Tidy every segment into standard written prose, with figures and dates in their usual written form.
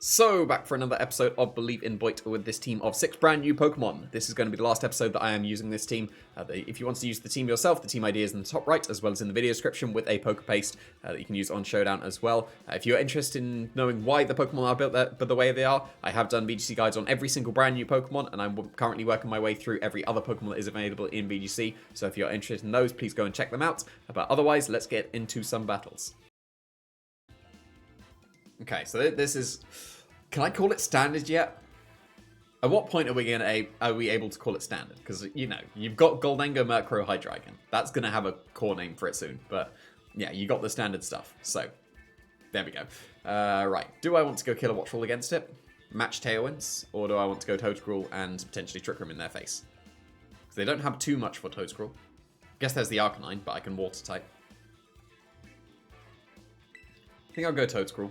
So, back for another episode of Believe in Boyt with this team of 6 brand new Pokemon. This is going to be the last episode that I am using this team. If you want to use the team yourself, the team ID is in the top right, as well as in the video description with a Poke Paste that you can use on Showdown as well. If you're interested in knowing why the Pokemon are built the way they are, I have done VGC guides on every single brand new Pokemon, and I'm currently working my way through every other Pokemon that is available in VGC. So if you're interested in those, please go and check them out. But otherwise, let's get into some battles. Okay, so this is... Can I call it standard yet? At what point are we able to call it standard? Because, you know, you've got Goldango, Murkrow, Hydreigon. That's going to have a core name for it soon. But, yeah, you got the standard stuff. So, there we go. Right. Do I want to go Killer Watchful against it? Match Tailwinds? Or do I want to go Toedscruel and potentially Trick Room in their face? Because they don't have too much for Toedscruel. Guess there's the Arcanine, but I can Water type. I think I'll go Toedscruel.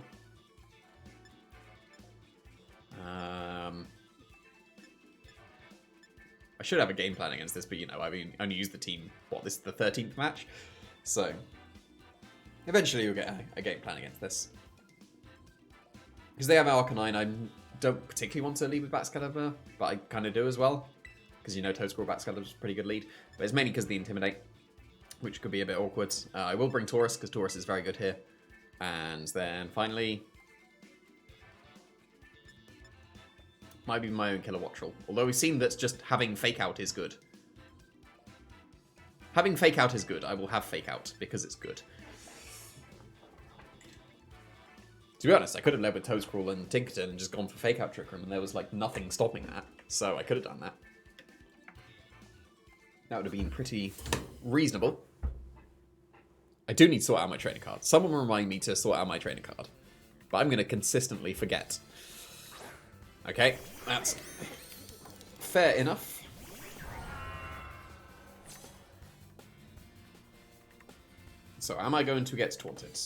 I should have a game plan against this, but you know, I mean, only used the team, this is the 13th match? So, eventually you'll get a game plan against this. Because they have Arcanine, I don't particularly want to lead with Baxcalibur, but I kind of do as well. Because you know Toedscruel Baxcalibur is a pretty good lead. But it's mainly because of the Intimidate, which could be a bit awkward. I will bring Taurus, because Taurus is very good here. And then finally... might be my own Killer Watchful. Although we've seen that just having Fake Out is good. Having Fake Out is good. I will have Fake Out because it's good. To be honest, I could have led with Toedscruel and Tinkerton and just gone for Fake Out Trick Room, and there was like nothing stopping that. So I could have done that. That would have been pretty reasonable. I do need to sort out my training card. Someone remind me to sort out my training card. But I'm going to consistently forget. Okay, that's fair enough. So, am I going to get taunted?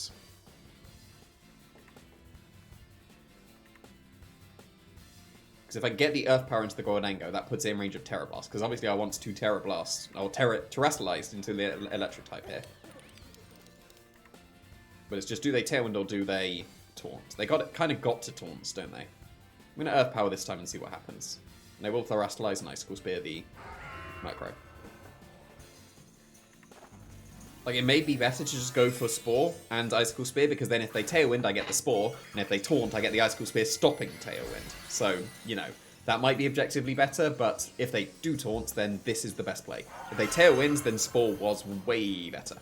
Because if I get the Earth Power into the Goldango, that puts it in range of Terra Blast. Because obviously I want to Terra Blast, or Terrestrialized into the Electric type here. But it's just, do they Tailwind or do they Taunt? They kind of got to Taunts, don't they? I'm going to Earth Power this time and see what happens. And they will Terrestrialize and Icicle Spear the Murkrow. Like, it may be better to just go for Spore and Icicle Spear, because then if they Tailwind, I get the Spore, and if they Taunt, I get the Icicle Spear stopping Tailwind. So, you know, that might be objectively better, but if they do Taunt, then this is the best play. If they Tailwind, then Spore was way better.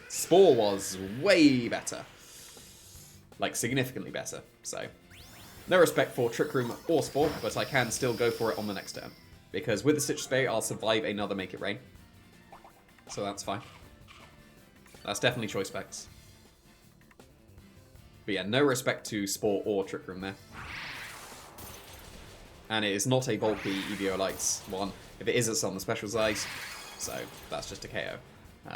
Spore was way better. Like, significantly better, so... No respect for Trick Room or Spore, but I can still go for it on the next turn. Because with the Citrus Berry, I'll survive another Make It Rain. So that's fine. That's definitely choice specs. But yeah, no respect to Spore or Trick Room there. And it is not a bulky EVO Lights one. If it is, it's on the special size. So that's just a KO.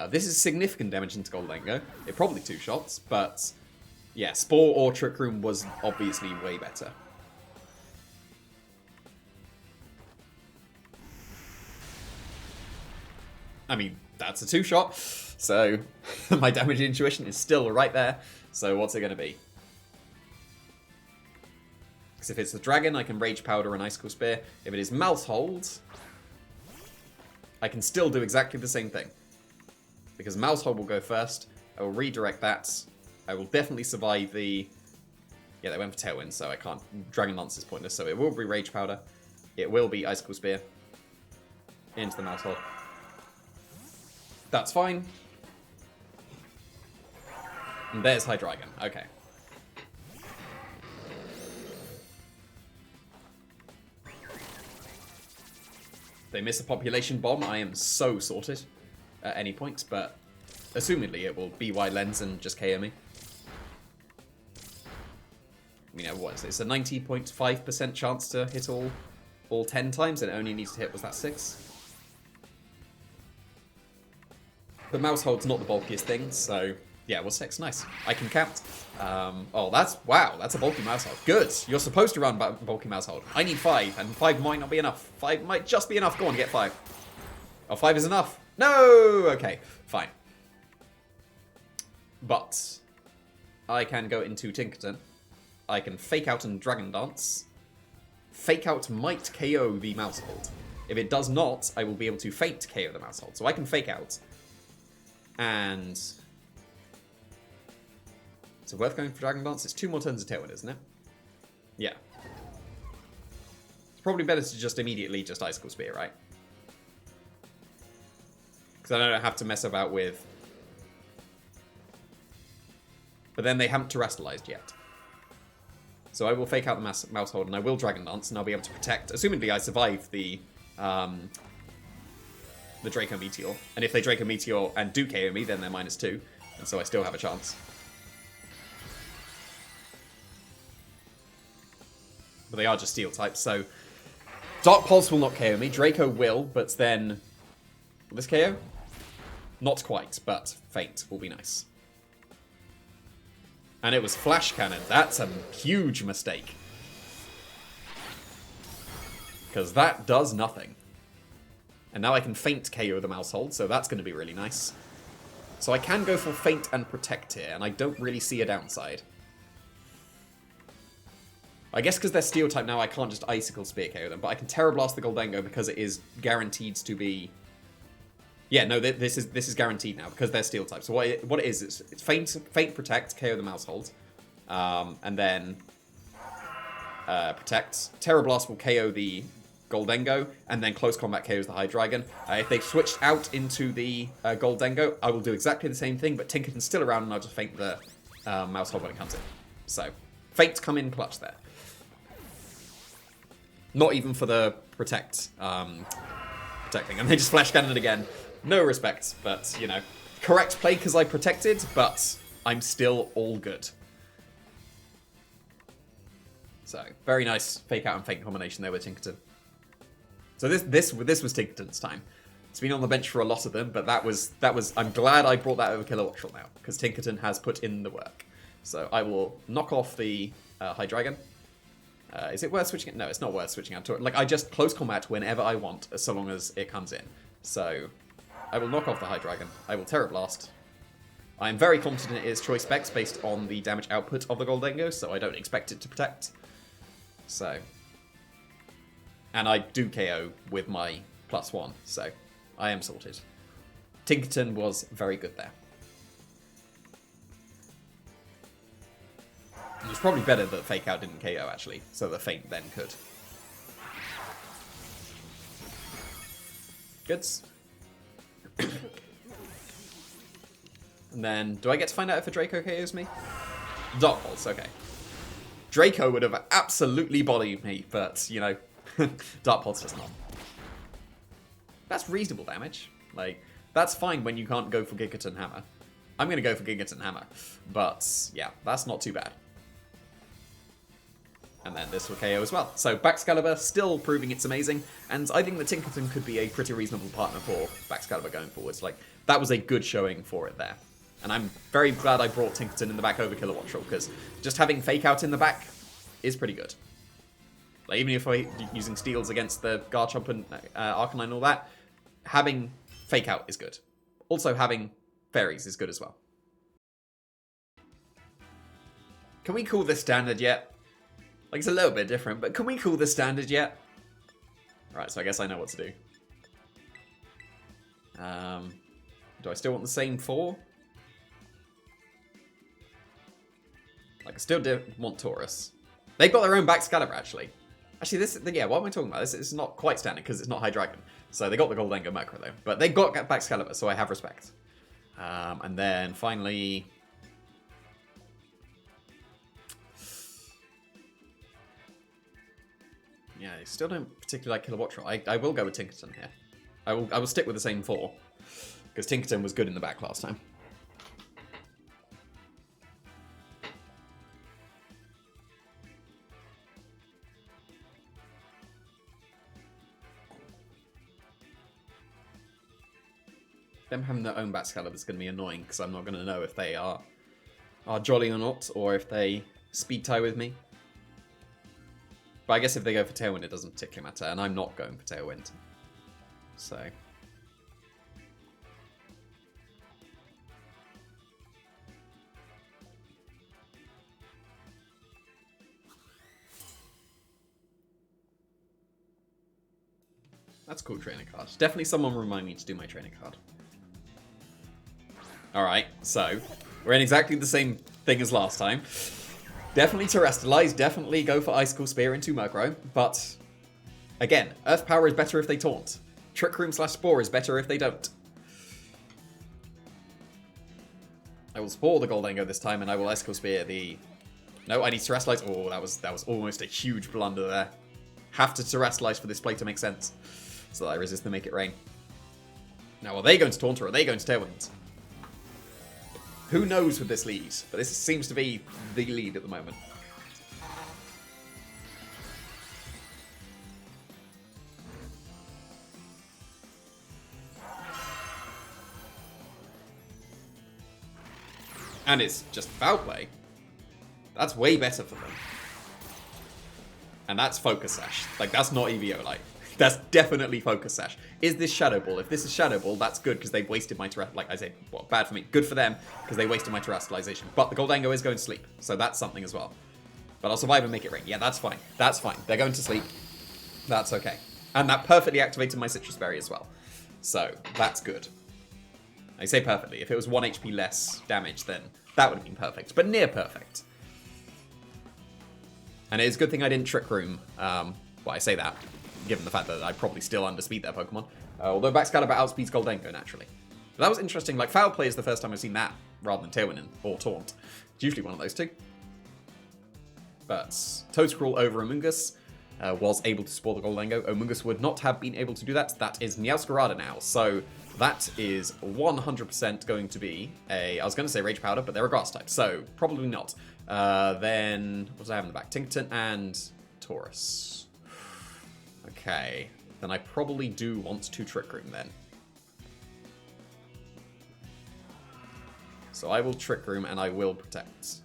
This is significant damage into Goldango. It probably 2 shots, but... yeah, Spore or Trick Room was obviously way better. I mean, that's a 2-shot, so my damage intuition is still right there. So what's it going to be? Because if it's the Dragon, I can Rage Powder and Icicle Spear. If it is Mouth Hold, I can still do exactly the same thing. Because Mouth Hold will go first. I will redirect that. I will definitely survive the... yeah, they went for Tailwind, so I can't... Dragon Lance is pointless, so it will be Rage Powder. It will be Icicle Spear. Into the Mouth Hold. That's fine. And there's Hydreigon. Okay. They miss a Population Bomb. I am so sorted at any point, but assumedly it will BY Lens and just KO me. You know, what is it? It's a 90.5% chance to hit all 10 times, and it only needs to hit, was that 6? But Mouse Hold's not the bulkiest thing, so yeah, well, 6, nice. I can count. Oh, wow, that's a bulky Mouse Hold. Good, you're supposed to run bulky Mouse Hold. I need 5, and 5 might not be enough. 5 might just be enough. Go on, get 5. Oh, 5 is enough. No! Okay, fine. But I can go into Tinkerton I can Fake Out and Dragon Dance. Fake Out might KO the Mouse Hold. If it does not, I will be able to Feint KO the Mouse Hold. So I can Fake Out. And... Is it worth going for Dragon Dance? It's 2 more turns of Tailwind, isn't it? Yeah. It's probably better to just immediately just Icicle Spear, right? Because I don't have to mess about with... But then they haven't terrestrialized yet. So I will Fake Out the Mouse Hold, and I will Dragon Dance, and I'll be able to protect... Assumedly, I survive the Draco Meteor. And if they Draco Meteor and do KO me, then they're -2. And so I still have a chance. But they are just Steel types, so... Dark Pulse will not KO me. Draco will, but then... Will this KO? Not quite, but Feint will be nice. And it was Flash Cannon. That's a huge mistake. Because that does nothing. And now I can Feint KO the Mouse Hold, so that's going to be really nice. So I can go for Feint and Protect here, and I don't really see a downside. I guess because they're Steel type now, I can't just Icicle Spear KO them, but I can Terra Blast the Goldengo because it is guaranteed to be... Yeah, no, this is guaranteed now because they're Steel type. So what it is, it's Feint Protect, KO the Mouse Hold, and then Protect. Terra Blast will KO the Goldengo, and then Close Combat KOs the Hydreigon. If they've switched out into the Goldengo, I will do exactly the same thing, but Tinkerton's still around, and I'll just Feint the Mouse Hold when it comes in. So, Feint come in clutch there. Not even for the protecting, and they just Flash Cannon it again. No respect, but, you know, correct play because I protected, but I'm still all good. So, very nice Fake Out and Feint combination there with Tinkerton. So this was Tinkerton's time. It's been on the bench for a lot of them, but that was. I'm glad I brought that over Kilowattrel now, because Tinkerton has put in the work. So I will knock off the Hydreigon. Is it worth switching it? No, it's not worth switching out to it. Like, I just Close Combat whenever I want, so long as it comes in. So, I will knock off the Hydreigon. I will Terra Blast. I am very confident it is choice specs based on the damage output of the Goldengo, so I don't expect it to protect. So. And I do KO with my +1, so I am sorted. Tinkerton was very good there. It was probably better that Fake Out didn't KO, actually, so the Feint then could. Goods. And then, do I get to find out if a Draco KOs me? Dark Pulse, okay. Draco would have absolutely bodied me, but, you know, Dark Pulse does not. That's reasonable damage. Like, that's fine when you can't go for Gigaton Hammer. I'm going to go for Gigaton Hammer, but, yeah, that's not too bad. And then this will KO as well. So Baxcalibur still proving it's amazing, and I think that Tinkerton could be a pretty reasonable partner for Baxcalibur going forwards. Like, that was a good showing for it there. And I'm very glad I brought Tinkerton in the back over Kilowattrel, because just having Fake Out in the back is pretty good. Like, even if I'm using Steels against the Garchomp and Arcanine and all that, having Fake Out is good. Also, having Fairies is good as well. Can we call this standard yet? Like, it's a little bit different, but can we call this standard yet? Right, so I guess I know what to do. Do I still want the same 4? Like, I still do want Taurus. They've got their own Baxcalibur, actually. Actually, this, yeah, what am I talking about? This is not quite standard, because it's not Hydreigon. So they got the Goldengo Macro, though. But they've got Baxcalibur, so I have respect. And then, finally... Yeah, I still don't particularly like Kilowattrel. I will go with Tinkerton here. I will stick with the same 4. Because Tinkerton was good in the back last time. Them having their own Baxcalibur is going to be annoying, because I'm not going to know if they are jolly or not, or if they speed tie with me. But I guess if they go for Tailwind, it doesn't particularly matter, and I'm not going for Tailwind. So... That's a cool trainer card. Definitely someone remind me to do my trainer card. Alright, so we're in exactly the same thing as last time. Definitely Terrestrialize, definitely go for Icicle Spear into Murkrow, but again, Earth Power is better if they taunt. Trick Room / Spore is better if they don't. I will Spore the Goldango this time, and I will Icicle Spear the... No, I need Terrestrialize. Oh, that was almost a huge blunder there. Have to Terrestrialize for this play to make sense, so that I resist the Make It Rain. Now, are they going to taunt or are they going to Tailwind? Who knows with this lead, but this seems to be the lead at the moment. And it's just Foul Play. That's way better for them. And that's Focus Sash. Like, that's not EVO, like. That's definitely Focus Sash. Is this Shadow Ball? If this is Shadow Ball, that's good, because they wasted my like I say, well, bad for me. Good for them, because they wasted my Terrestrialization. But the Goldango is going to sleep, so that's something as well. But I'll survive and make it rain. Yeah, that's fine. That's fine. They're going to sleep. That's okay. And that perfectly activated my Citrus Berry as well. So, that's good. I say perfectly. If it was 1 HP less damage, then that would have been perfect. But near perfect. And it is a good thing I didn't Trick Room. Well, I say that, given the fact that I probably still underspeed their Pokemon. Although Baxcalibur outspeeds Goldango, naturally. But that was interesting. Like, Foul Play is the first time I've seen that, rather than Tailwind or Taunt. It's usually one of those two. But Toedscruel over Amoonguss was able to Spore the Goldango. Amoonguss would not have been able to do that. That is Meowscarada now. So that is 100% going to be a... I was going to say Rage Powder, but they're a Grass type, so probably not. Then, what do I have in the back? Tinkerton and Taurus. Okay, then I probably do want to Trick Room then. So I will Trick Room and I will Protect.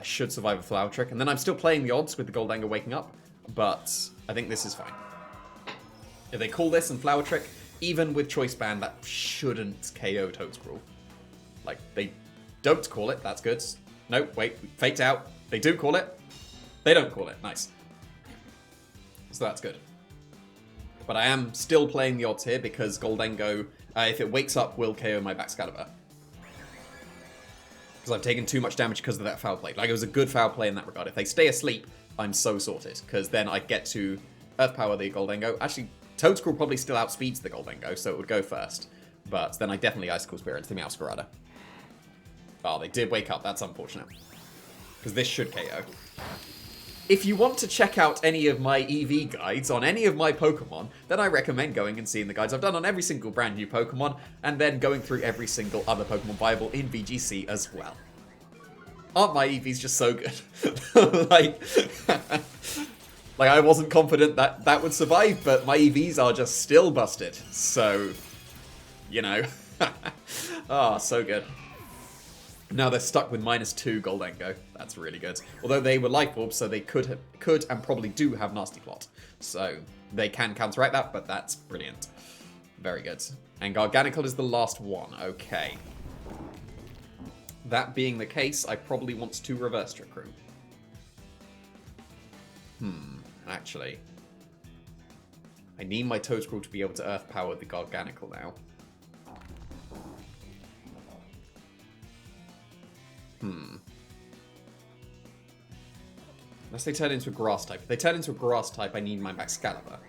I should survive a Flower Trick, and then I'm still playing the odds with the Goldango waking up, but I think this is fine. If they call this and Flower Trick, even with Choice Band, that shouldn't KO Toedscruel. Like, they don't call it, that's good. No, wait, faked out. They do call it. They don't call it, nice. So that's good. But I am still playing the odds here because Goldango, if it wakes up, will KO my Baxcalibur. Because I've taken too much damage because of that Foul Play. Like, it was a good Foul Play in that regard. If they stay asleep, I'm so sorted. Because then I get to Earth Power the Goldango. Actually, Toedscruel probably still outspeeds the Goldango, so it would go first. But then I definitely Icicle Spirit into the Meowscarada. Oh, they did wake up. That's unfortunate. Because this should KO. If you want to check out any of my EV guides on any of my Pokemon, then I recommend going and seeing the guides I've done on every single brand new Pokemon, and then going through every single other Pokemon viable in VGC as well. Aren't my EVs just so good? like I wasn't confident that that would survive, but my EVs are just still busted. So, you know. Oh, so good. Now they're stuck with -2 Goldango. That's really good. Although they were Life Orbs, so they could and probably do have Nasty Plot. So they can counteract that, but that's brilliant. Very good. And Garganical is the last one. Okay. That being the case, I probably want to reverse Trick Room. Actually. I need my Toedscruel to be able to Earth Power the Garganical now. Unless they turn into a Grass type. If they turn into a Grass type, I need my Baxcalibur.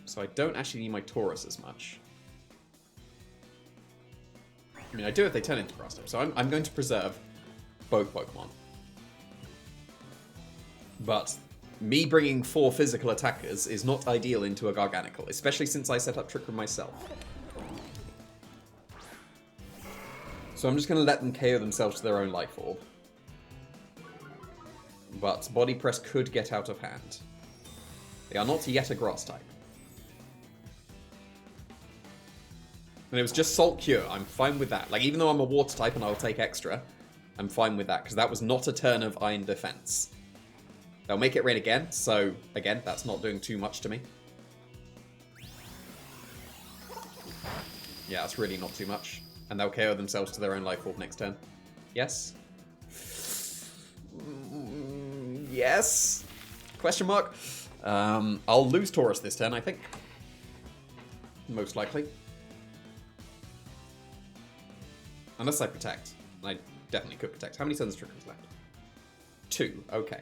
So I don't actually need my Taurus as much. I mean, I do if they turn into Grass type. So I'm going to preserve both Pokemon. But me bringing 4 physical attackers is not ideal into a Garganical, especially since I set up Trick Room myself. So I'm just going to let them KO themselves to their own Life Orb. But Body Press could get out of hand. They are not yet a Grass type. And it was just Salt Cure. I'm fine with that. Like, even though I'm a Water type and I'll take extra, I'm fine with that, because that was not a turn of Iron Defense. They'll make it rain again, so, again, that's not doing too much to me. Yeah, that's really not too much. And they'll KO themselves to their own Life Orb next turn. Yes? Yes? Question mark? I'll lose Taurus this turn, I think. Most likely. Unless I protect. I definitely could protect. How many turns Trick Room's left? 2. Okay.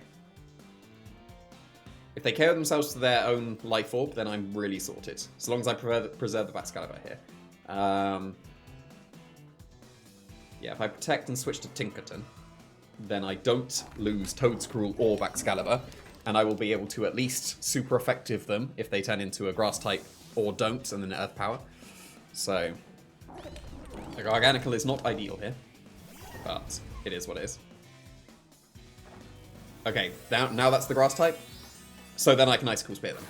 If they KO themselves to their own life orb, then I'm really sorted. So long as I preserve the Baxcalibur here. Yeah, if I protect and switch to Tinkerton, then I don't lose Toadscruel or Baxcalibur, and I will be able to at least super effective them if they turn into a grass type or don't, and then Earth Power. So, the Garganical is not ideal here, but it is what it is. Okay, now that's the grass type, so then I can Icicle Spear them.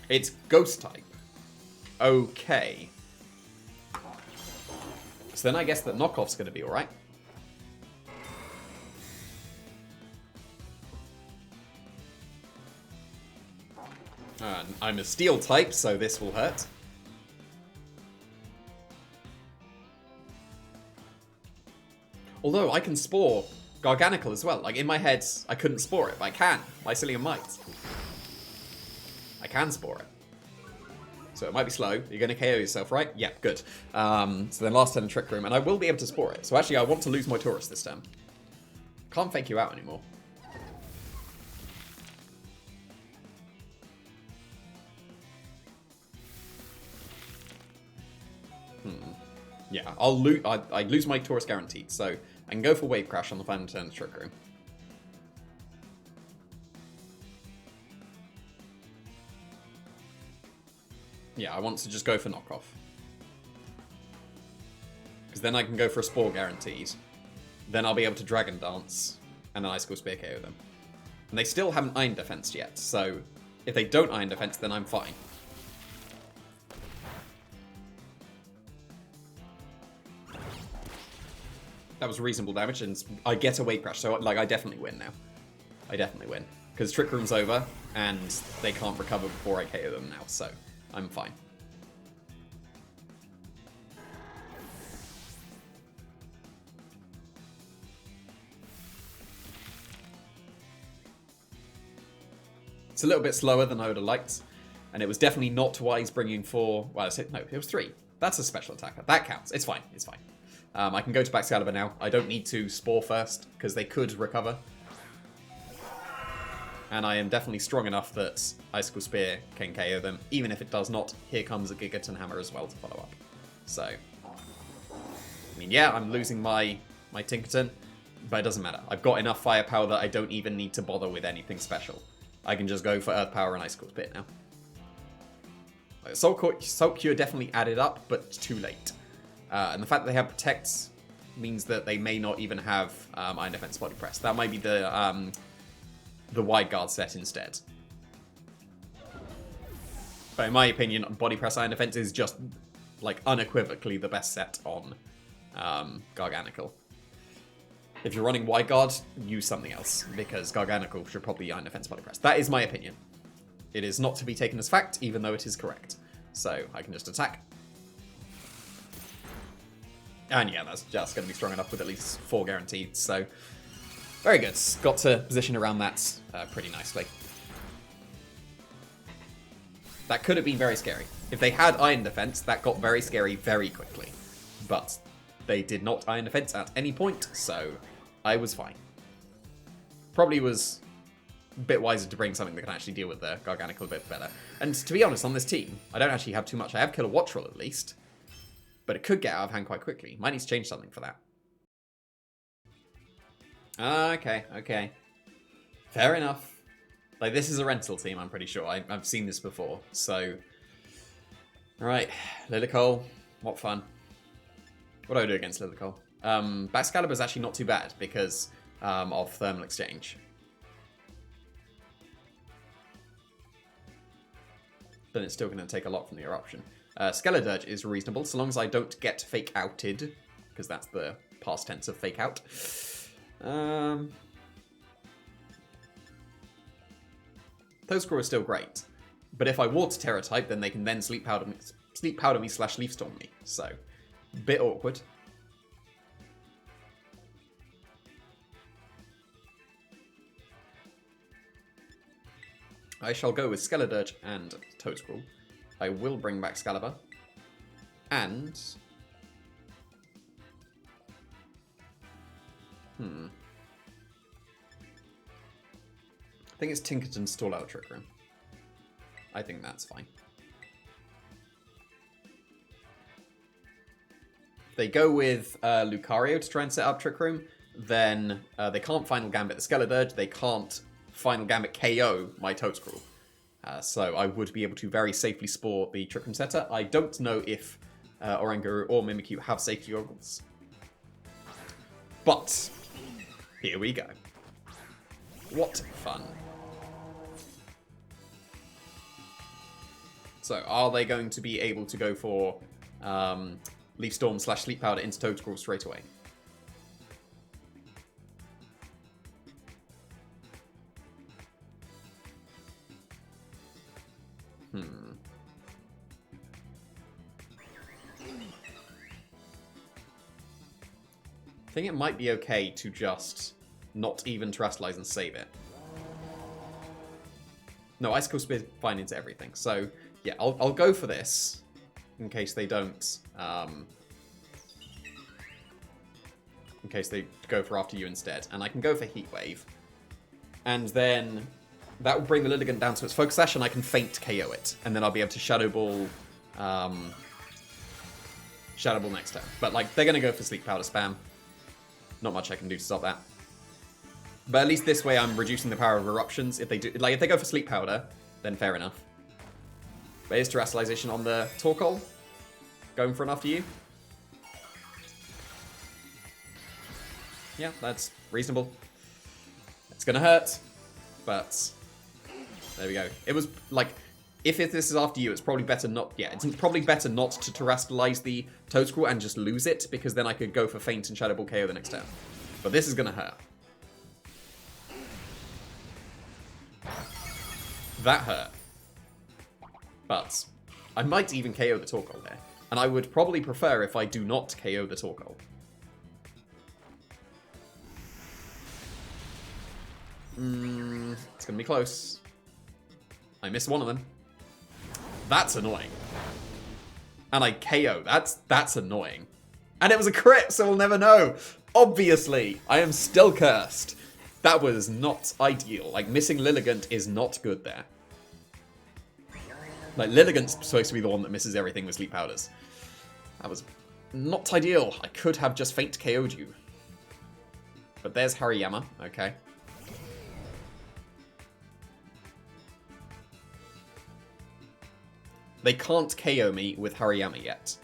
It's Ghost type. Okay. So then I guess that Knockoff's going to be alright. I'm a Steel type, so this will hurt. Although I can Spore Garganical as well. Like, in my head, I couldn't Spore it, but I can. Mycelium Might. I can Spore it. So it might be slow. You're going to KO yourself, right? Yeah, good. So then last turn in Trick Room, and I will be able to Spore it. So actually, I want to lose my Taurus this turn. Can't fake you out anymore. Yeah, I lose my Taurus guaranteed, so I can go for Wave Crash on the final turn of Trick Room. Yeah, I want to just go for Knockoff. Because then I can go for a Spore guaranteed. Then I'll be able to Dragon Dance and an Icicle Spear KO them. And they still haven't Iron Defense yet, so if they don't Iron Defense, then I'm fine. That was reasonable damage, and I get a Wave Crash, so like I definitely win now. I definitely win. Because Trick Room's over, and they can't recover before I KO them now, so I'm fine. It's a little bit slower than I would have liked, and it was definitely not wise bringing 4... Well, no, it was 3. That's a special attacker. That counts. It's fine. It's fine. I can go to Baxcalibur now. I don't need to Spore first, because they could recover. And I am definitely strong enough that Icicle Spear can KO them. Even if it does not, here comes a Gigaton Hammer as well to follow up. So, I mean, yeah, I'm losing my Tinkerton, but it doesn't matter. I've got enough firepower that I don't even need to bother with anything special. I can just go for Earth Power and Icicle Spear now. Salt Cure definitely added up, but too late. And the fact that they have Protects means that they may not even have Iron Defense Body Press. That might be the Wide Guard set instead. But in my opinion, Body Press Iron Defense is just, like, unequivocally the best set on Garganical. If you're running Wide Guard, use something else, because Garganical should probably Iron Defense Body Press. That is my opinion. It is not to be taken as fact, even though it is correct. So, I can just attack. And yeah, that's just going to be strong enough with at least 4 guaranteed, so very good. Got to position around that pretty nicely. That could have been very scary. If they had Iron Defense, that got very scary very quickly. But they did not Iron Defense at any point, so I was fine. Probably was a bit wiser to bring something that can actually deal with the Garganical a bit better. And to be honest, on this team, I don't actually have too much. I have Killer Watchroll at least. But it could get out of hand quite quickly. Might need to change something for that. Okay. Fair enough. Like, this is a rental team, I'm pretty sure. I've seen this before, so... Alright, Lilycole. What fun. What do I do against Lilycole? Baxcalibur is actually not too bad, because of Thermal Exchange. But it's still going to take a lot from the Eruption. Skeledirge is reasonable, so long as I don't get Fake Outed, because that's the past tense of Fake Out. Toadscruel is still great, but if I Water Terror type, then they can then Sleep Powder me / Leaf Storm me, so bit awkward. I shall go with Skeledirge and Toadscruel. I will bring back Excalibur. And... I think it's Tinkerton's stall out Trick Room. I think that's fine. If they go with Lucario to try and set up Trick Room, then they can't Final Gambit the Skeledirge, they can't Final Gambit KO my Toadscruel. So I would be able to very safely spore the Trick Room setter. I don't know if Oranguru or Mimikyu have safety goggles. But here we go. What fun. So are they going to be able to go for Leaf Storm / Sleep Powder into Toadscruel straight away? I think it might be okay to just not even Terastallize and save it. No, Icicle Spear fine into everything. So, yeah, I'll go for this in case they don't... in case they go for After You instead. And I can go for Heat Wave. And then that will bring the Lilligant down to its Focus Sash and I can Feint KO it. And then I'll be able to Shadow Ball... Shadow Ball next turn. But, like, they're going to go for Sleep Powder spam. Not much I can do to stop that. But at least this way I'm reducing the power of eruptions. If they do, like, if they go for Sleep Powder, then fair enough. But here's Terastallization on the Torkoal. Going for an After You. Yeah, that's reasonable. It's gonna hurt, but there we go. It was like, if this is After You, it's probably better not. Yeah, it's probably better not to Terastallize the Toadscruel and just lose it, because then I could go for Feint and Shadow Ball KO the next turn. But this is gonna hurt. That hurt. But I might even KO the Torkoal there. And I would probably prefer if I do not KO the Torkoal. It's gonna be close. I missed one of them. That's annoying. And I KO. That's annoying. And it was a crit, so we'll never know. Obviously, I am still cursed. That was not ideal. Like, missing Lilligant is not good there. Like, Lilligant's supposed to be the one that misses everything with Sleep Powders. That was not ideal. I could have just Feint KO'd you. But there's Hariyama. Okay. They can't KO me with Hariyama yet.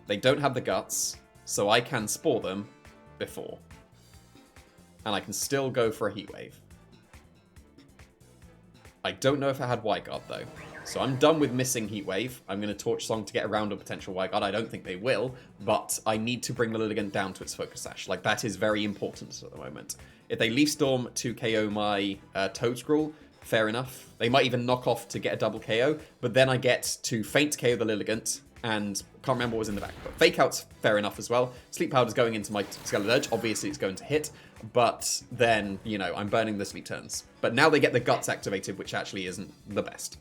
They don't have the guts, so I can spore them before. And I can still go for a Heat Wave. I don't know if I had Wide Guard though. So I'm done with missing Heat Wave. I'm going to Torch Song to get around a potential Wide Guard. I don't think they will, but I need to bring the Lilligant down to its Focus Sash. Like, that is very important at the moment. If they Leaf Storm to KO my Toadscruel, fair enough. They might even knock off to get a double KO, but then I get to Feint KO the Lilligant, and can't remember what was in the back. But Fake Out's fair enough as well. Sleep Powder's going into my Skeledirge. Obviously, it's going to hit, but then, you know, I'm burning the sleep turns. But now they get the Guts activated, which actually isn't the best.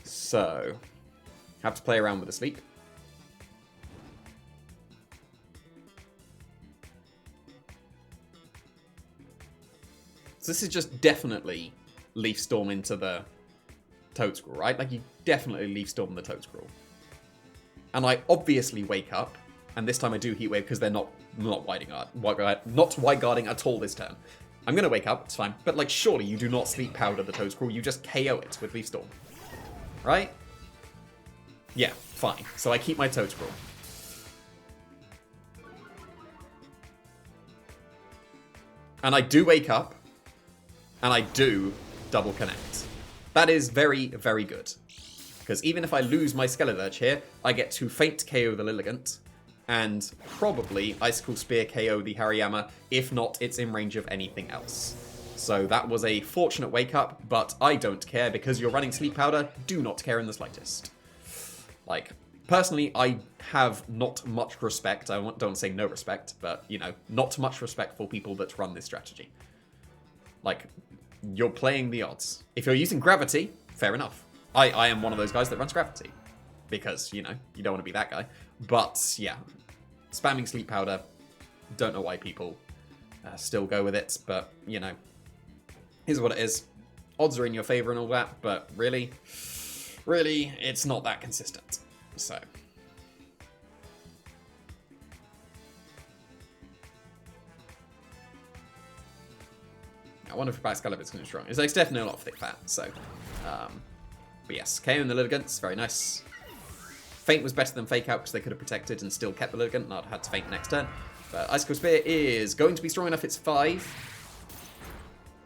So, have to play around with the sleep. So this is just definitely Leaf Storm into the Toadscruel, right? Like, you definitely Leaf Storm the Toadscruel. And I obviously wake up, and this time I do Heat Wave because they're not wide guarding at all this turn. I'm gonna wake up, it's fine. But, like, surely you do not Sleep Powder the Toadscruel, you just KO it with Leaf Storm. Right? Yeah, fine. So I keep my Toadscruel. And I do wake up, and I do double connect. That is very, very good. Because even if I lose my Skeledirge here, I get to Feint KO the Lilligant, and probably Icicle Spear KO the Hariyama, if not, it's in range of anything else. So that was a fortunate wake up, but I don't care because you're running Sleep Powder, do not care in the slightest. Like, personally, I have not much respect, I don't say no respect, but, you know, not much respect for people that run this strategy. Like, you're playing the odds. If you're using gravity, fair enough. I am one of those guys that runs gravity. Because, you know, you don't want to be that guy. But, yeah. Spamming sleep powder. Don't know why people still go with it. But, you know. Here's what it is. Odds are in your favor and all that. But really, it's not that consistent. So. I wonder if Scarlet is going to be strong. It's definitely a lot of thick fat. So. But yes, KO in the Litigants. Very nice. Feint was better than Fake Out because they could have protected and still kept the Litigant. Not had to Feint next turn. But Icicle Spear is going to be strong enough. It's 5.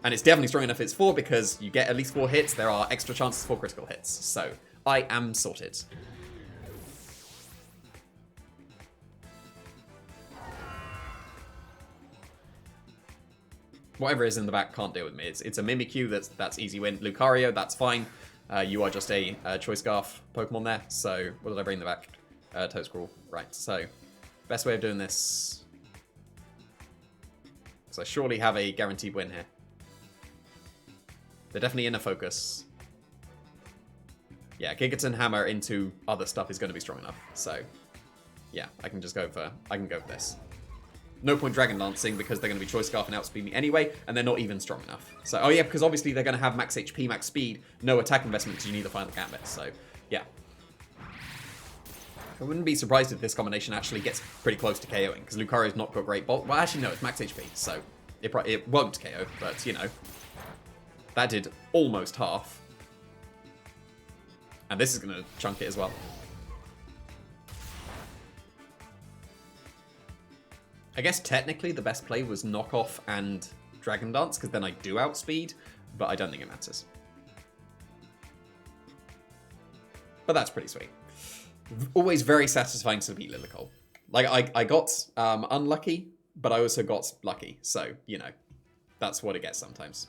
And it's definitely strong enough. It's 4 because you get at least 4 hits. There are extra chances for critical hits. So I am sorted. Whatever is in the back can't deal with me. It's a Mimikyu. That's easy win. Lucario, that's fine. You are just a Choice Scarf Pokemon there. So, what did I bring in the back? Toedscrawl. Right, so, best way of doing this. Because I surely have a guaranteed win here. They're definitely in a focus. Yeah, Gigaton Hammer into other stuff is going to be strong enough. So, yeah, I can go for this. No point Dragon Lancing because they're going to be Choice Scarf and outspeed me anyway, and they're not even strong enough. So, oh yeah, because obviously they're going to have max HP, max speed, no attack investment because you need the Final Gambit. So, yeah. I wouldn't be surprised if this combination actually gets pretty close to KOing, because Lucario's not got great bulk. Well, actually, no, it's max HP, so it won't KO, but, you know, that did almost half. And this is going to chunk it as well. I guess technically the best play was Knock Off and Dragon Dance, because then I do outspeed, but I don't think it matters. But that's pretty sweet. Always very satisfying to beat Lilycole. Like, I got unlucky, but I also got lucky, so, you know, that's what it gets sometimes.